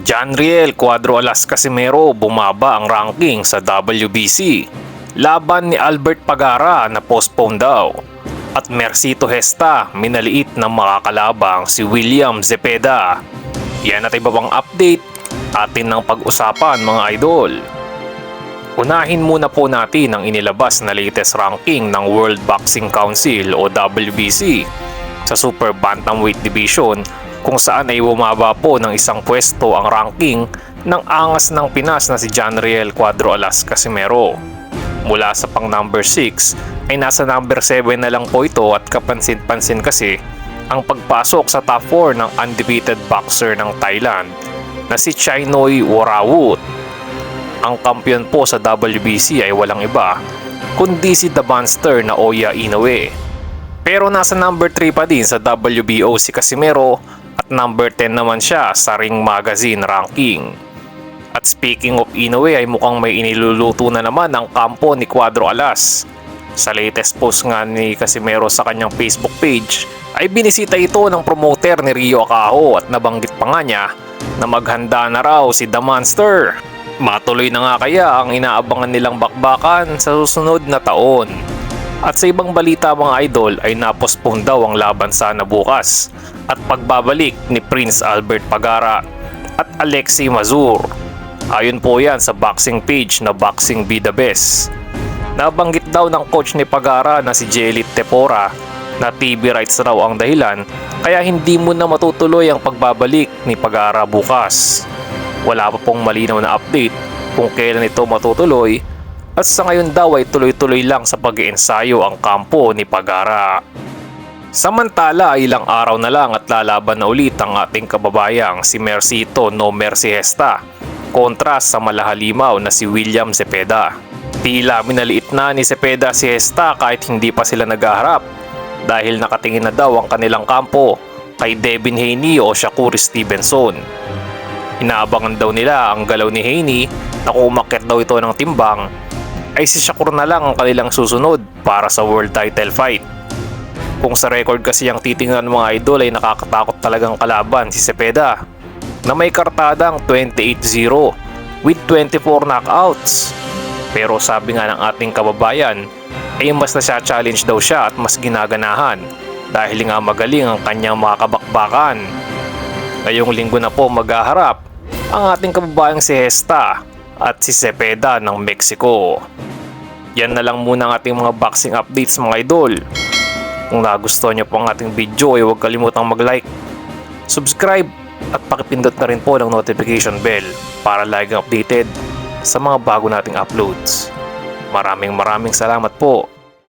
Janriel Cuadro Alas Casimero bumaba ang ranking sa WBC. Laban ni Albert Pagara na postpone daw. At Mercito Gesta minaliit ng makakalabang si William Zepeda. Yan at iba pang update atin ng pag-usapan mga idol. Unahin muna po natin ang inilabas na latest ranking ng World Boxing Council o WBC sa Super Bantamweight Division, kung saan ay bumaba po ng isang pwesto ang ranking ng angas ng Pinas na si Janriel Cuadro Alas Casimero. Mula sa pang number 6 ay nasa number 7 na lang po ito, at kapansin-pansin kasi ang pagpasok sa top 4 ng undefeated boxer ng Thailand na si Chainoy Worawut. Ang kampiyon po sa WBC ay walang iba kundi si The Monster na Oya Inoue. Pero nasa number 3 pa din sa WBO si Casimero at number 10 naman siya sa Ring Magazine ranking. At speaking of Inoue ay mukhang may iniluluto na naman ang kampo ni Cuadro Alas. Sa latest post nga ni Casimero sa kanyang Facebook page ay binisita ito ng promoter ni Rio Acajo at nabanggit pa nga niya na maghanda na raw si The Monster. Matuloy na nga kaya ang inaabangan nilang bakbakan sa susunod na taon. At sa ibang balita mga idol ay napospone daw ang laban sana bukas at pagbabalik ni Prince Albert Pagara at Alexi Mazur. Ayon po yan sa boxing page na Boxing Be The Best. Nabanggit daw ng coach ni Pagara na si Jelit Tepora na TV rights raw ang dahilan kaya hindi mo na matutuloy ang pagbabalik ni Pagara bukas. Wala pa pong malinaw na update kung kailan ito matutuloy, at sa ngayon daw ay tuloy-tuloy lang sa pag-iensayo ang kampo ni Pagara. Samantala, ilang araw na lang at lalaban na ulit ang ating kababayang si Mercito No Mercy Gesta kontra sa malahalimaw na si William Zepeda. Tila minaliit na ni Zepeda si Gesta kahit hindi pa sila naghaharap dahil nakatingin na daw ang kanilang kampo kay Devin Haney o Shakur Stevenson. Inaabangan daw nila ang galaw ni Haney na kung umakyat daw ito ng timbang ay si Shakur na lang ang kanilang susunod para sa world title fight. Kung sa record kasi ang titingnan mga idol ay nakakatakot talagang kalaban si Zepeda na may kartadang 28-0 with 24 knockouts. Pero sabi nga ng ating kababayan ay mas nasya-challenge daw siya at mas ginaganahan dahil nga magaling ang kanyang mga kabakbakan. Ngayong linggo na po maghaharap ang ating kababayang si Gesta at si Zepeda ng Mexico. Yan na lang muna ang ating mga boxing updates mga idol. Kung nagustuhan nyo po ang ating video ay huwag kalimutang mag-like, subscribe at pakipindot na rin po ng notification bell para laging updated sa mga bago nating uploads. Maraming salamat po.